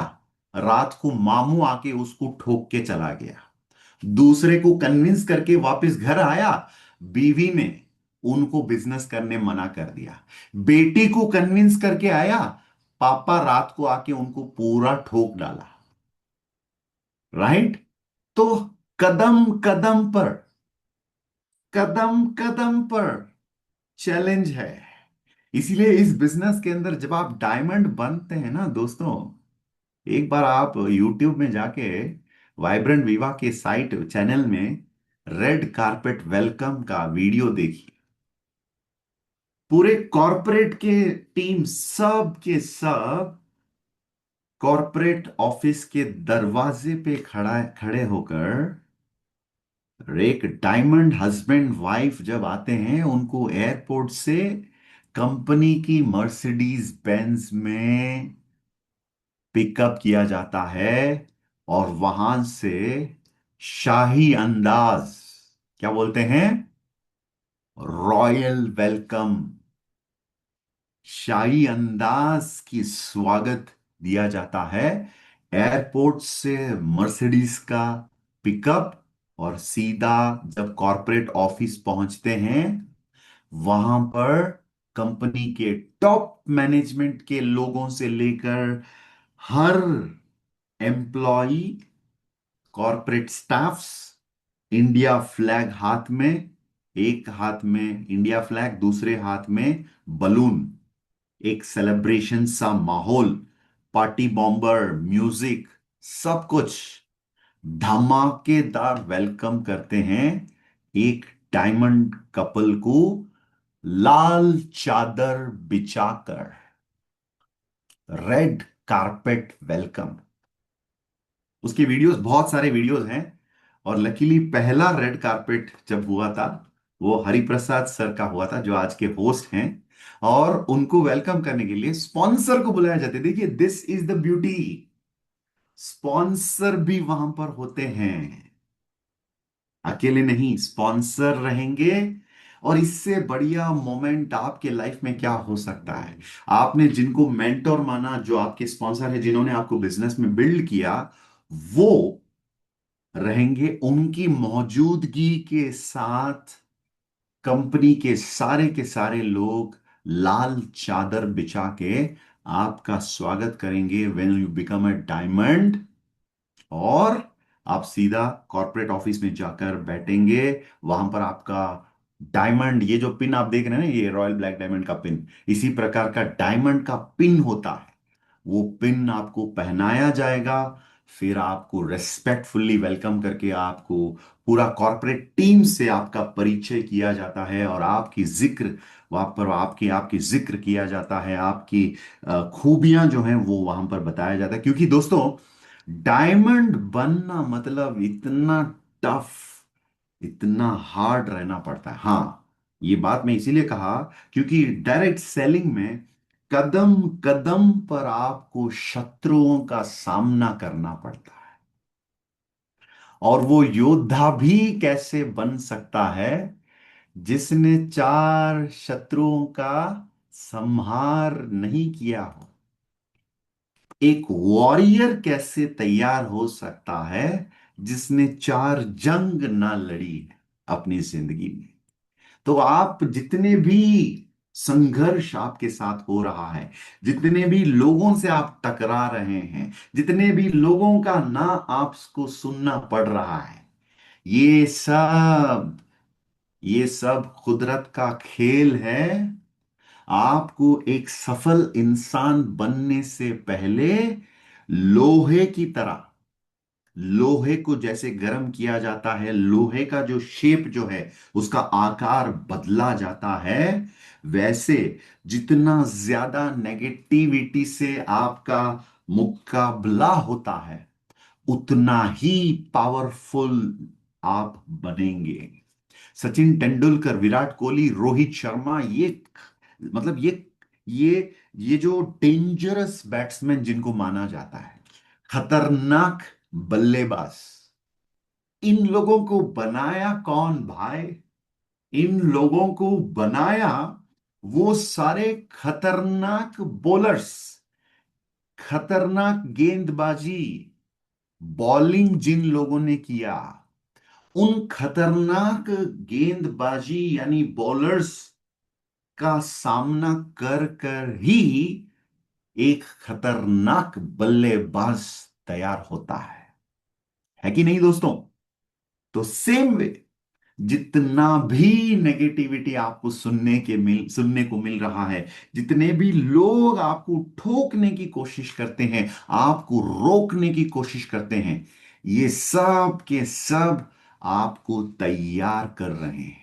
रात को मामू आके उसको ठोक के चला गया। दूसरे को कन्विंस करके वापस घर आया, बीवी ने उनको बिजनेस करने मना कर दिया। बेटी को कन्विंस करके आया, पापा रात को आके उनको पूरा ठोक डाला, राइट? तो कदम कदम पर, कदम कदम पर चैलेंज है। इसीलिए इस बिजनेस के अंदर जब आप डायमंड बनते हैं ना दोस्तों, एक बार आप YouTube में जाके वाइब्रेंट विवा के साइट चैनल में रेड कारपेट वेलकम का वीडियो देखिए। पूरे कॉरपोरेट के टीम, सब के सब कॉरपोरेट ऑफिस के दरवाजे पे खड़ा खड़े होकर, एक डायमंड हस्बैंड वाइफ जब आते हैं उनको एयरपोर्ट से कंपनी की मर्सिडीज बेंज में पिकअप किया जाता है, और वहां से शाही अंदाज, क्या बोलते हैं, रॉयल वेलकम, शाही अंदाज की स्वागत दिया जाता है। एयरपोर्ट से मर्सिडीज का पिकअप, और सीधा जब कॉरपोरेट ऑफिस पहुंचते हैं, वहां पर कंपनी के टॉप मैनेजमेंट के लोगों से लेकर हर employee, corporate staffs, India flag हाथ में, एक हाथ में इंडिया फ्लैग, दूसरे हाथ में बलून, एक सेलिब्रेशन सा माहौल, पार्टी बॉम्बर म्यूजिक, सब कुछ धमाकेदार वेलकम करते हैं एक डायमंड कपल को, लाल चादर बिछाकर, रेड कारपेट वेलकम। उसकी वीडियोस, बहुत सारे वीडियोस हैं। और लकीली पहला रेड कारपेट जब हुआ था, वो हरिप्रसाद सर का हुआ था, जो आज के होस्ट हैं। और उनको वेलकम करने के लिए स्पॉन्सर को बुलाया जाता है। देखिए, this is the beauty, sponsor भी वहां पर होते हैं, अकेले नहीं, स्पॉन्सर रहेंगे। और इससे बढ़िया मोमेंट आपके लाइफ में क्या हो सकता है? आपने जिनको मेंटोर माना, जो आपके स्पॉन्सर है, जिन्होंने आपको बिजनेस में बिल्ड किया, वो रहेंगे। उनकी मौजूदगी के साथ कंपनी के सारे लोग लाल चादर बिछा के आपका स्वागत करेंगे when you become a diamond. और आप सीधा कॉर्पोरेट ऑफिस में जाकर बैठेंगे, वहां पर आपका डायमंड, ये जो पिन आप देख रहे हैं ना, ये रॉयल ब्लैक डायमंड का पिन, इसी प्रकार का डायमंड का पिन होता है। वो पिन आपको पहनाया जाएगा, फिर आपको रेस्पेक्टफुल्ली वेलकम करके आपको पूरा कॉर्पोरेट टीम से आपका परिचय किया जाता है, और आपकी जिक्र वहां पर आपकी आपकी जिक्र किया जाता है, आपकी खूबियां जो हैं वो वहां पर बताया जाता है। क्योंकि दोस्तों, डायमंड बनना मतलब इतना टफ, इतना हार्ड रहना पड़ता है। हाँ, ये बात मैं इसीलिए कहा क्योंकि डायरेक्ट सेलिंग में कदम कदम पर आपको शत्रुओं का सामना करना पड़ता है। और वो योद्धा भी कैसे बन सकता है, जिसने चार शत्रुओं का संहार नहीं किया हो। एक वॉरियर कैसे तैयार हो सकता है जिसने चार जंग ना लड़ी है अपनी जिंदगी में। तो आप जितने भी संघर्ष आपके साथ हो रहा है, जितने भी लोगों से आप टकरा रहे हैं, जितने भी लोगों का ना आपको सुनना पड़ रहा है, ये सब ये सब कुदरत का खेल है। आपको एक सफल इंसान बनने से पहले लोहे की तरह, लोहे को जैसे गर्म किया जाता है, लोहे का जो शेप जो है उसका आकार बदला जाता है, वैसे जितना ज्यादा नेगेटिविटी से आपका मुकाबला होता है, उतना ही पावरफुल आप बनेंगे। सचिन तेंदुलकर, विराट कोहली, रोहित शर्मा, ये मतलब ये जो डेंजरस बैट्समैन जिनको माना जाता है, खतरनाक बल्लेबाज, इन लोगों को बनाया कौन भाई? इन लोगों को बनाया वो सारे खतरनाक बॉलर्स, खतरनाक गेंदबाजी, बॉलिंग जिन लोगों ने किया, उन खतरनाक गेंदबाजी यानी बॉलर्स का सामना कर कर ही एक खतरनाक बल्लेबाज तैयार होता है कि नहीं दोस्तों? तो सेम वे, जितना भी नेगेटिविटी आपको सुनने को मिल रहा है, जितने भी लोग आपको ठोकने की कोशिश करते हैं, आपको रोकने की कोशिश करते हैं, ये सब के सब आपको तैयार कर रहे हैं।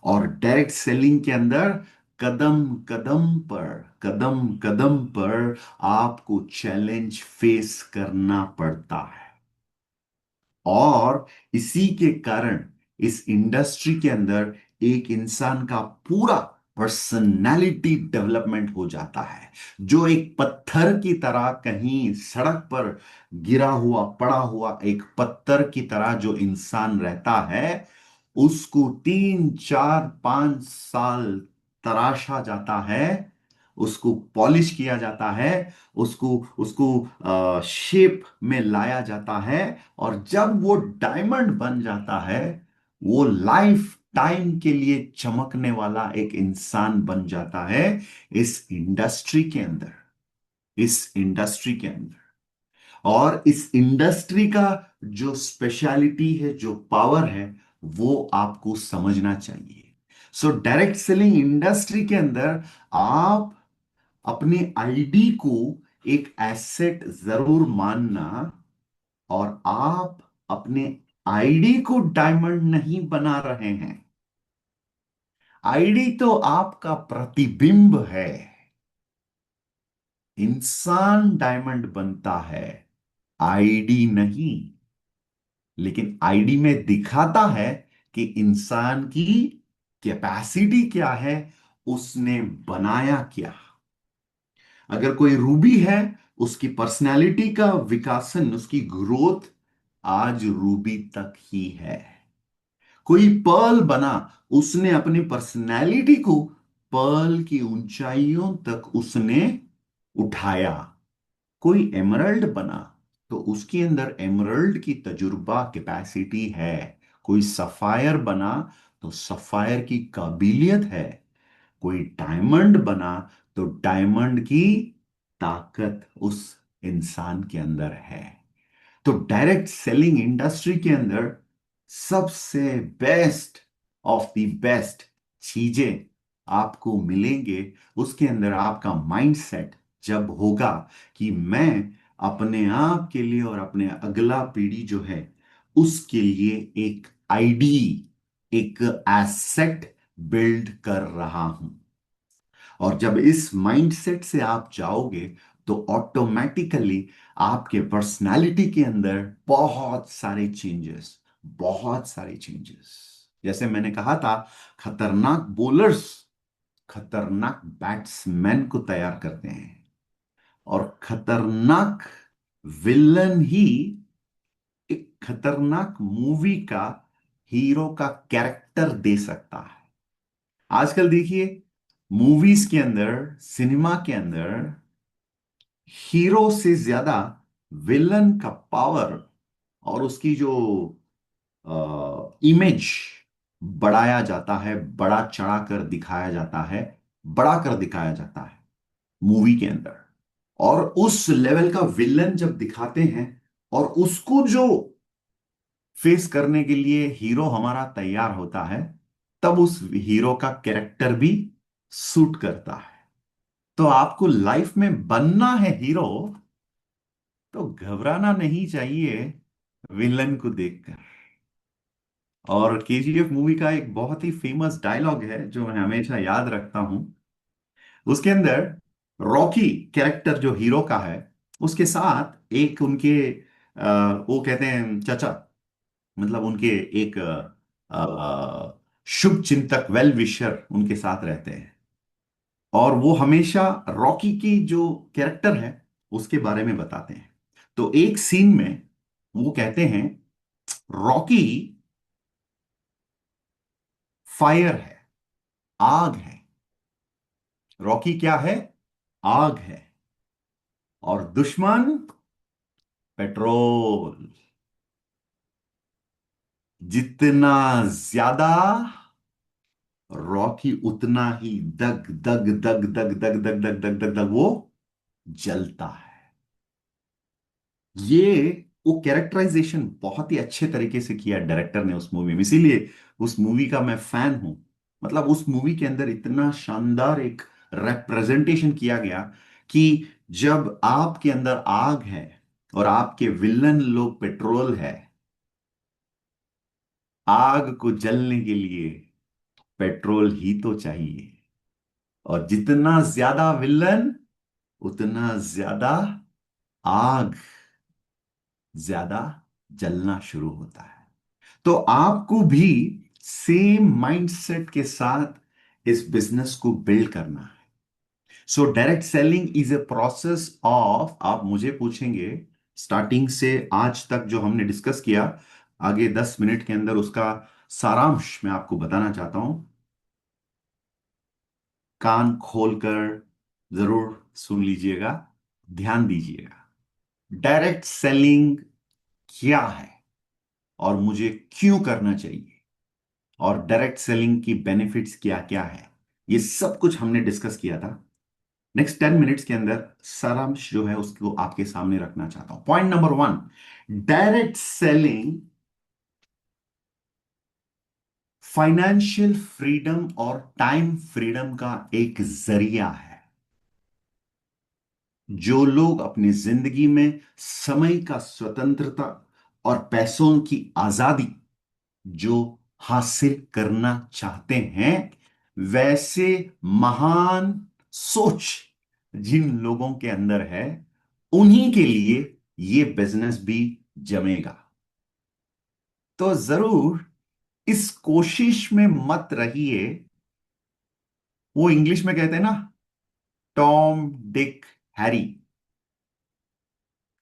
और डायरेक्ट सेलिंग के अंदर कदम कदम कदम पर आपको चैलेंज फेस करना पड़ता है। और इसी के कारण इस इंडस्ट्री के अंदर एक इंसान का पूरा पर्सनालिटी डेवलपमेंट हो जाता है। जो एक पत्थर की तरह कहीं सड़क पर गिरा हुआ पड़ा हुआ एक पत्थर की तरह जो इंसान रहता है, उसको 3 4 5 साल तराशा जाता है, उसको पॉलिश किया जाता है, उसको उसको शेप में लाया जाता है। और जब वो डायमंड बन जाता है, वो लाइफ टाइम के लिए चमकने वाला एक इंसान बन जाता है इस इंडस्ट्री के अंदर, इस इंडस्ट्री के अंदर। और इस इंडस्ट्री का जो स्पेशलिटी है, जो पावर है, वो आपको समझना चाहिए। सो डायरेक्ट सेलिंग इंडस्ट्री के अंदर आप अपने आईडी को एक एसेट जरूर मानना, और आप अपने आईडी को डायमंड नहीं बना रहे हैं। आईडी तो आपका प्रतिबिंब है। इंसान डायमंड बनता है, आईडी नहीं। लेकिन आईडी में दिखाता है कि इंसान की कैपेसिटी क्या है, उसने बनाया क्या। अगर कोई रूबी है, उसकी पर्सनैलिटी का विकासन, उसकी ग्रोथ आज रूबी तक ही है। कोई पर्ल बना, उसने अपनी पर्सनैलिटी को पर्ल की ऊंचाइयों तक उसने उठाया। कोई एमरल्ड बना, तो उसके अंदर एमरल्ड की तजुर्बा कैपेसिटी है। कोई सफायर बना, तो सफायर की काबिलियत है। कोई डायमंड बना, तो डायमंड की ताकत उस इंसान के अंदर है। तो डायरेक्ट सेलिंग इंडस्ट्री के अंदर सबसे बेस्ट ऑफ द बेस्ट चीजें आपको मिलेंगे। उसके अंदर आपका माइंडसेट जब होगा कि मैं अपने आप के लिए और अपने अगला पीढ़ी जो है उसके लिए एक आईडी, एक एसेट बिल्ड कर रहा हूं। और जब इस माइंडसेट से आप जाओगे तो ऑटोमेटिकली आपके पर्सनालिटी के अंदर बहुत सारे चेंजेस, जैसे मैंने कहा था, खतरनाक बॉलर्स खतरनाक बैट्समैन को तैयार करते हैं, और खतरनाक विलन ही एक खतरनाक मूवी का हीरो का कैरेक्टर दे सकता है। आजकल देखिए, मूवीज के अंदर, सिनेमा के अंदर हीरो से ज्यादा विलन का पावर और उसकी जो इमेज बढ़ाया जाता है, बड़ा चढ़ा कर दिखाया जाता है, बड़ा कर दिखाया जाता है मूवी के अंदर। और उस लेवल का विलन जब दिखाते हैं और उसको जो फेस करने के लिए हीरो हमारा तैयार होता है, तब उस हीरो का कैरेक्टर भी सूट करता है। तो आपको लाइफ में बनना है हीरो, तो घबराना नहीं चाहिए विलन को देखकर। और केजीएफ मूवी का एक बहुत ही फेमस डायलॉग है जो मैं हमेशा याद रखता हूं। उसके अंदर रॉकी कैरेक्टर जो हीरो का है, उसके साथ एक उनके वो कहते हैं चाचा, मतलब उनके एक शुभ चिंतक, वेल विशर उनके साथ रहते हैं। और वो हमेशा रॉकी की जो कैरेक्टर है उसके बारे में बताते हैं। तो एक सीन में वो कहते हैं, रॉकी फायर है, आग है। रॉकी क्या है? आग है। और दुश्मन पेट्रोल। जितना ज्यादा रॉकी, उतना ही दग दग दग दग दग दग दग दग दग दग वो जलता है। ये वो कैरेक्टराइजेशन बहुत ही अच्छे तरीके से किया डायरेक्टर ने उस मूवी में, इसीलिए उस मूवी का मैं फैन हूं। मतलब उस मूवी के अंदर इतना शानदार एक रिप्रेजेंटेशन किया गया कि जब आपके अंदर आग है और आपके विलन लोग पेट्रोल है, आग को जलने के लिए पेट्रोल ही तो चाहिए। और जितना ज्यादा विलन, उतना ज्यादा आग ज्यादा जलना शुरू होता है। तो आपको भी सेम माइंडसेट के साथ इस बिजनेस को बिल्ड करना है। So direct selling is a process of, आप मुझे पूछेंगे स्टार्टिंग से आज तक जो हमने डिस्कस किया, आगे 10 मिनट के अंदर उसका सारांश मैं आपको बताना चाहता हूं। कान खोलकर जरूर सुन लीजिएगा, ध्यान दीजिएगा। डायरेक्ट सेलिंग क्या है और मुझे क्यों करना चाहिए, और डायरेक्ट सेलिंग की बेनिफिट्स क्या क्या है, ये सब कुछ हमने डिस्कस किया था। नेक्स्ट 10 मिनट्स के अंदर सारांश जो है उसको आपके सामने रखना चाहता हूं। Point number 1, direct selling financial freedom और टाइम फ्रीडम का एक जरिया है। जो लोग अपनी जिंदगी में समय का स्वतंत्रता और पैसों की आजादी जो हासिल करना चाहते हैं, वैसे महान सोच जिन लोगों के अंदर है, उन्हीं के लिए ये बिजनेस भी जमेगा। तो जरूर इस कोशिश में मत रहिए। वो इंग्लिश में कहते हैं ना, टॉम डिक हैरी,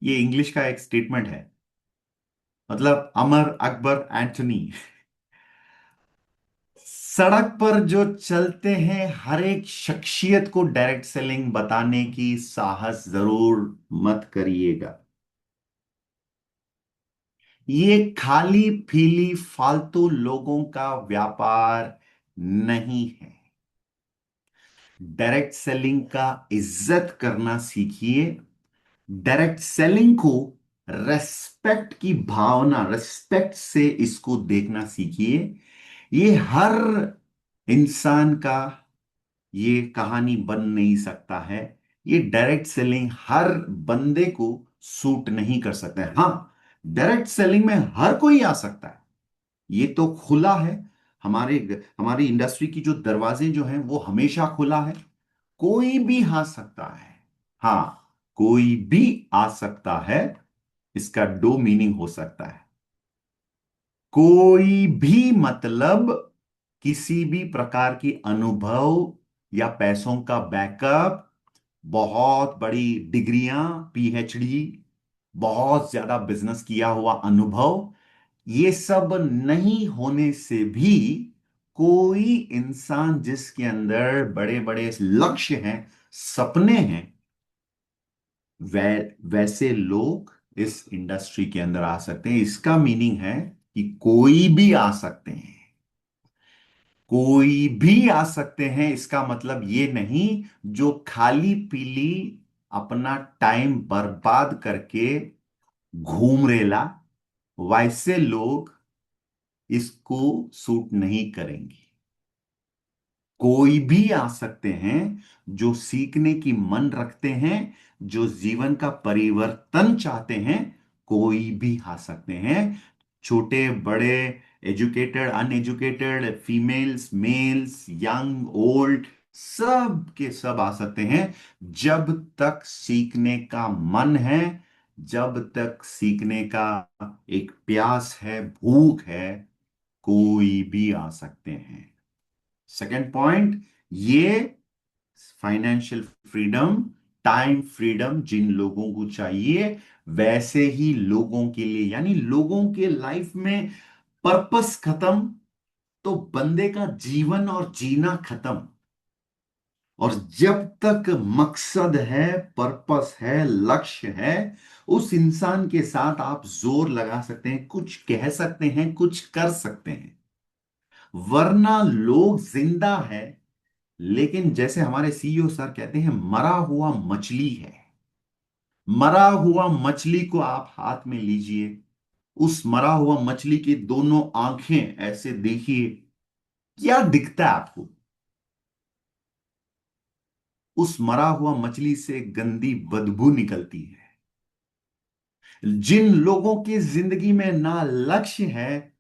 ये इंग्लिश का एक स्टेटमेंट है। मतलब अमर अकबर एंटनी। सड़क पर जो चलते हैं हर एक शख्सियत को डायरेक्ट सेलिंग बताने की साहस जरूर मत करिएगा। ये खाली फीली फालतू लोगों का व्यापार नहीं है। डायरेक्ट सेलिंग का इज्जत करना सीखिए। डायरेक्ट सेलिंग को रेस्पेक्ट की भावना, रेस्पेक्ट से इसको देखना सीखिए। ये हर इंसान का ये कहानी बन नहीं सकता है। ये डायरेक्ट सेलिंग हर बंदे को सूट नहीं कर सकता है। हाँ, डायरेक्ट सेलिंग में हर कोई आ सकता है, ये तो खुला है। हमारे हमारी इंडस्ट्री की जो दरवाजे जो हैं वो हमेशा खुला है। कोई भी आ सकता है। हाँ, कोई भी आ सकता है। इसका दो मीनिंग हो सकता है। कोई भी मतलब किसी भी प्रकार की अनुभव या पैसों का बैकअप, बहुत बड़ी डिग्रियां, पीएचडी, बहुत ज्यादा बिजनेस किया हुआ अनुभव, ये सब नहीं होने से भी कोई इंसान जिसके अंदर बड़े बड़े लक्ष्य हैं, सपने हैं, वैसे लोग इस इंडस्ट्री के अंदर आ सकते हैं। इसका मीनिंग है कि कोई भी आ सकते हैं। कोई भी आ सकते हैं इसका मतलब ये नहीं जो खाली पीली अपना टाइम बर्बाद करके घूम रेला, वैसे लोग इसको सूट नहीं करेंगे। कोई भी आ सकते हैं जो सीखने की मन रखते हैं, जो जीवन का परिवर्तन चाहते हैं, कोई भी आ सकते हैं। छोटे बड़े, educated uneducated, females males, young old, सब के सब आ सकते हैं। जब तक सीखने का मन है, जब तक सीखने का एक प्यास है, भूख है, कोई भी आ सकते हैं। सेकंड पॉइंट, ये फाइनेंशियल फ्रीडम, टाइम फ्रीडम जिन लोगों को चाहिए, वैसे ही लोगों के लिए, यानी लोगों के लाइफ में पर्पस खत्म तो बंदे का जीवन और जीना खत्म। और जब तक मकसद है, पर्पस है, लक्ष्य है, उस इंसान के साथ आप जोर लगा सकते हैं, कुछ कह सकते हैं, कुछ कर सकते हैं। वरना लोग जिंदा है, लेकिन जैसे हमारे सीईओ सर कहते हैं, मरा हुआ मछली है। मरा हुआ मछली को आप हाथ में लीजिए, उस मरा हुआ मछली की दोनों आंखें ऐसे देखिए, क्या दिखता है आपको? उस मरा हुआ मछली से गंदी बदबू निकलती है। जिन लोगों की जिंदगी में ना लक्ष्य है,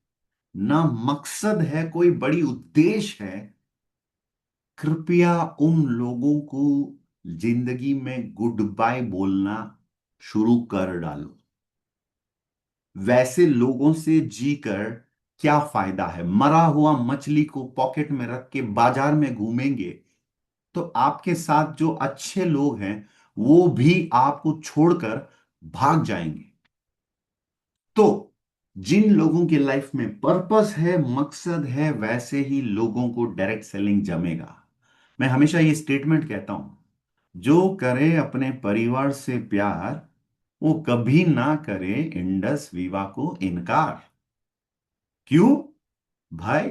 ना मकसद है, कोई बड़ी उद्देश्य है, कृपया उन लोगों को जिंदगी में गुड बाय बोलना शुरू कर डालो। वैसे लोगों से जीकर क्या फायदा है? मरा हुआ मछली को पॉकेट में रख के बाजार में घूमेंगे तो आपके साथ जो अच्छे लोग हैं वो भी आपको छोड़कर भाग जाएंगे। तो जिन लोगों की लाइफ में पर्पस है, मकसद है, वैसे ही लोगों को डायरेक्ट सेलिंग जमेगा। मैं हमेशा ये स्टेटमेंट कहता हूं, जो करे अपने परिवार से प्यार, वो कभी ना करे इंडस विवा को इनकार। क्यों? भाई,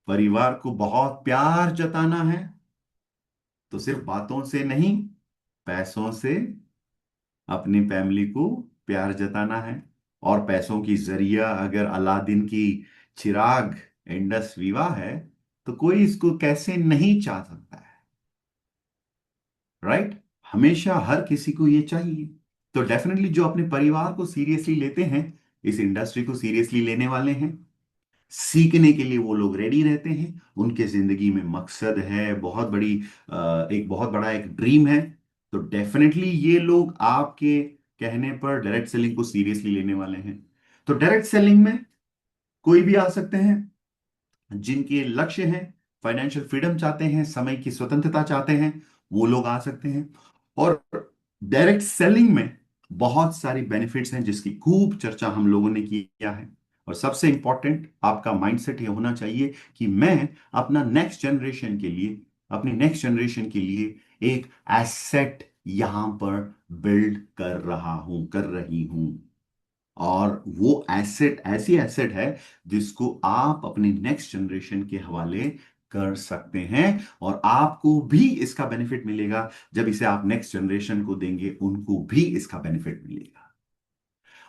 परिवार को बहुत प्यार जताना है तो सिर्फ बातों से नहीं, पैसों से अपनी फैमिली को प्यार जताना है। और पैसों की जरिया अगर अलादीन की चिराग इंडस विवा है, तो कोई इसको कैसे नहीं चाह सकता है? राइट? हमेशा हर किसी को ये चाहिए। तो डेफिनेटली जो अपने परिवार को सीरियसली लेते हैं, इस इंडस्ट्री को सीरियसली लेने वाले हैं, सीखने के लिए वो लोग रेडी रहते हैं, उनके जिंदगी में मकसद है, बहुत बड़ी एक बहुत बड़ा एक ड्रीम है, तो डेफिनेटली ये लोग आपके कहने पर डायरेक्ट सेलिंग को सीरियसली लेने वाले हैं। तो डायरेक्ट सेलिंग में कोई भी आ सकते हैं। जिनके लक्ष्य हैं, फाइनेंशियल फ्रीडम चाहते हैं, समय की स्वतंत्रता चाहते हैं, वो लोग आ सकते हैं। और डायरेक्ट सेलिंग में बहुत सारी बेनिफिट्स हैं जिसकी खूब चर्चा हम लोगों ने किया है। और सबसे इंपॉर्टेंट आपका माइंडसेट ये होना चाहिए कि मैं अपना नेक्स्ट जनरेशन के लिए, अपनी नेक्स्ट जनरेशन के लिए एक एसेट यहां पर बिल्ड कर रहा हूं, कर रही हूं। और वो एसेट ऐसी एसेट है जिसको आप अपने नेक्स्ट जनरेशन के हवाले कर सकते हैं। और आपको भी इसका बेनिफिट मिलेगा। जब इसे आप नेक्स्ट जनरेशन को देंगे, उनको भी इसका बेनिफिट मिलेगा।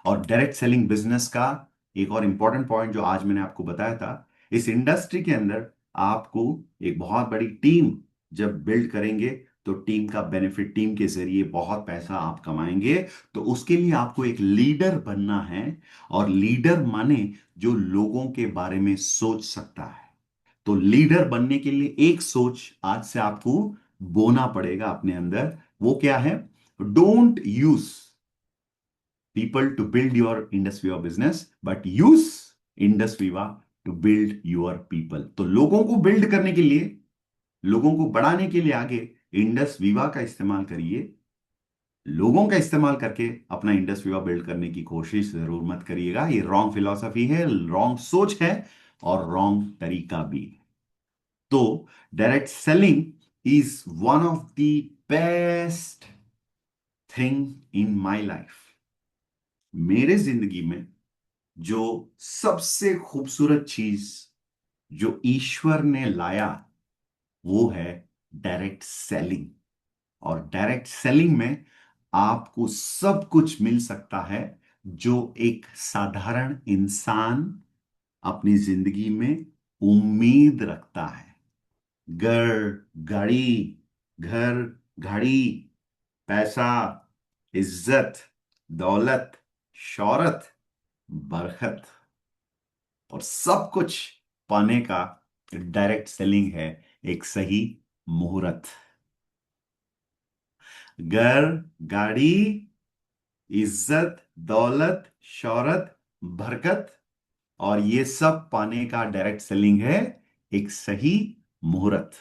और डायरेक्ट सेलिंग बिजनेस का एक और इंपॉर्टेंट पॉइंट जो आज मैंने आपको बताया था, इस इंडस्ट्री के अंदर आपको एक बहुत बड़ी टीम जब बिल्ड करेंगे, तो टीम का बेनिफिट, टीम के जरिए बहुत पैसा आप कमाएंगे। तो उसके लिए आपको एक लीडर बनना है। और लीडर माने जो लोगों के बारे में सोच सकता है, तो लीडर बनने के लिए एक सोच आज से आपको बोना पड़ेगा अपने अंदर। वो क्या है? Don't use people to build your Indus Viva business, but use Indus Viva to build your people। तो लोगों को बिल्ड करने के लिए, लोगों को बढ़ाने के लिए आगे इंडस विवा का इस्तेमाल करिए। लोगों का इस्तेमाल करके अपना इंडस विवा बिल्ड करने की कोशिश जरूर मत करिएगा। ये रॉन्ग फिलॉसफी है, रॉन्ग सोच है और रॉन्ग तरीका भी। तो direct selling is one of the best thing in my life. मेरे जिंदगी में जो सबसे खूबसूरत चीज जो ईश्वर ने लाया वो है डायरेक्ट सेलिंग। और डायरेक्ट सेलिंग में आपको सब कुछ मिल सकता है जो एक साधारण इंसान अपनी जिंदगी में उम्मीद रखता है। घर, गाड़ी, घर, गाड़ी, पैसा, इज्जत, दौलत, शोहरत, बरकत और सब कुछ पाने का डायरेक्ट सेलिंग है एक सही मुहूर्त। घर, गाड़ी, इज्जत, दौलत, शोहरत, बरकत और ये सब पाने का डायरेक्ट सेलिंग है एक सही मुहूर्त।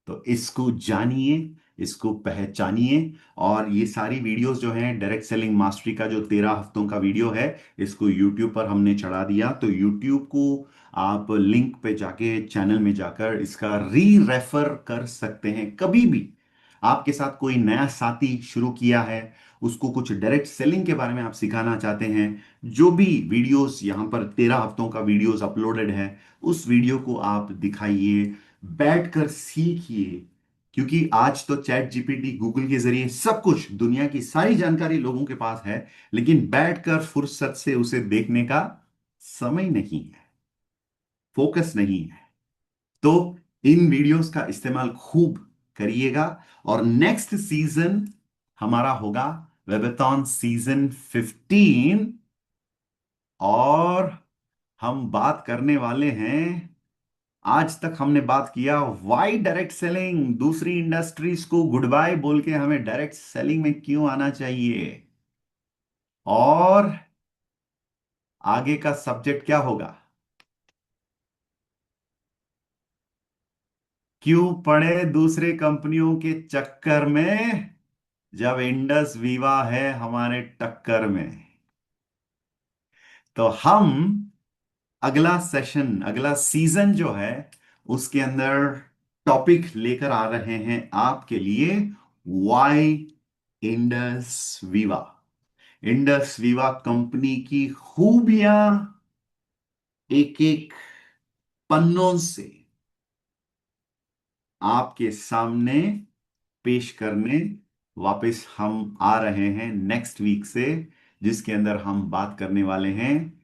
तो इसको जानिए, इसको पहचानिए। और ये सारी वीडियोस जो हैं डायरेक्ट सेलिंग मास्टरी का जो 13 हफ्तों का वीडियो है, इसको यूट्यूब पर हमने चढ़ा दिया। तो यूट्यूब को आप लिंक पे जाके चैनल में जाकर इसका री रेफर कर सकते हैं। कभी भी आपके साथ कोई नया साथी शुरू किया है, उसको कुछ डायरेक्ट सेलिंग के बारे में आप सिखाना चाहते हैं, जो भी वीडियोस यहाँ पर 13 हफ्तों का वीडियोस अपलोडेड है, उस वीडियो को आप दिखाइए, बैठकर सीखिए। क्योंकि आज तो चैट जीपीटी, गूगल के जरिए सब कुछ, दुनिया की सारी जानकारी लोगों के पास है, लेकिन बैठकर फुर्सत से उसे देखने का समय नहीं है, फोकस नहीं है। तो इन वीडियोस का इस्तेमाल खूब करिएगा। और नेक्स्ट सीजन हमारा होगा वेबथॉन सीजन 15। और हम बात करने वाले हैं, आज तक हमने बात किया वाई डायरेक्ट सेलिंग, दूसरी इंडस्ट्रीज को गुड बाय बोल के हमें डायरेक्ट सेलिंग में क्यों आना चाहिए, और आगे का सब्जेक्ट क्या होगा, क्यों पड़े दूसरे कंपनियों के चक्कर में जब इंडस वीवा है हमारे टक्कर में। तो हम अगला सेशन, अगला सीजन जो है उसके अंदर टॉपिक लेकर आ रहे हैं आपके लिए, वाई इंडस वीवा। इंडस वीवा कंपनी की खूबियां एक एक पन्नों से आपके सामने पेश करने वापस हम आ रहे हैं नेक्स्ट वीक से, जिसके अंदर हम बात करने वाले हैं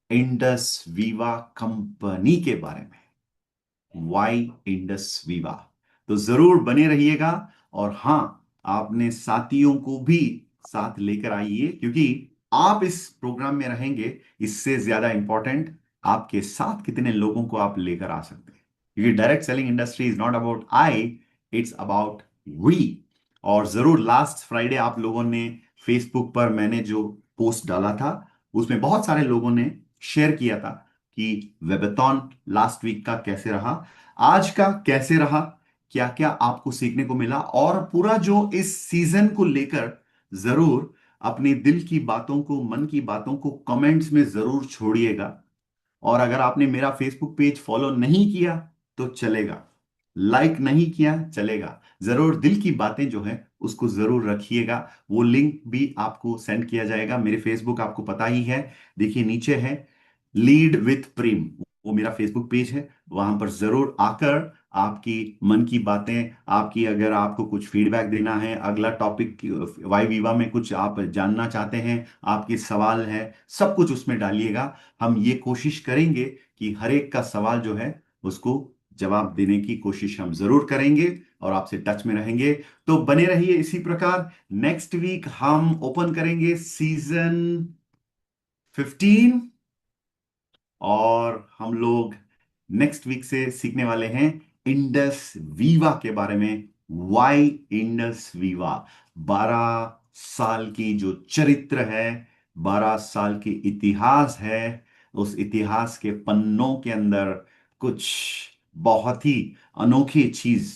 इंडस वीवा कंपनी के बारे में। वाई इंडस वीवा। तो जरूर बने रहिएगा। और हां, आपने साथियों को भी साथ लेकर आइए, क्योंकि आप इस प्रोग्राम में रहेंगे, इससे ज्यादा इंपॉर्टेंट आपके साथ कितने लोगों को आप लेकर आ सकते हैं। क्योंकि direct selling industry is not about I, it's about we. और जरूर लास्ट फ्राइडे आप लोगों ने फेसबुक पर मैंने जो पोस्ट डाला था, उसमें बहुत सारे लोगों ने शेयर किया था कि वेबथॉन लास्ट वीक का कैसे रहा, आज का कैसे रहा, क्या क्या आपको सीखने को मिला। और पूरा जो इस सीजन को लेकर जरूर अपने दिल की बातों को, मन की बातों को कमेंट्स में जरूर छोड़िएगा। और अगर आपने मेरा फेसबुक पेज फॉलो नहीं किया तो चलेगा, लाइक नहीं किया चलेगा, जरूर दिल की बातें जो है उसको जरूर रखिएगा। वो लिंक भी आपको सेंड किया जाएगा। मेरे फेसबुक आपको पता ही है, देखिए नीचे है, लीड विथ प्रेम, वो मेरा फेसबुक पेज है। वहां पर जरूर आकर आपकी मन की बातें, आपकी अगर आपको कुछ फीडबैक देना है, अगला टॉपिक वाई विवा में कुछ आप जानना चाहते हैं, आपके सवाल है, सब कुछ उसमें डालिएगा। हम ये कोशिश करेंगे कि हर एक का सवाल जो है उसको जवाब देने की कोशिश हम जरूर करेंगे और आपसे टच में रहेंगे। तो बने रहिए इसी प्रकार। नेक्स्ट वीक हम ओपन करेंगे सीजन 15 और हम लोग नेक्स्ट वीक से सीखने वाले हैं इंडस वीवा के बारे में। Why Indus Viva? 12 साल की जो चरित्र है, 12 साल की इतिहास है, उस इतिहास के पन्नों के अंदर कुछ बहुत ही अनोखी चीज,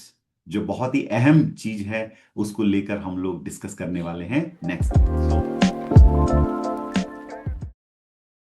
जो बहुत ही अहम चीज है, उसको लेकर हम लोग डिस्कस करने वाले हैं नेक्स्ट वीक। सो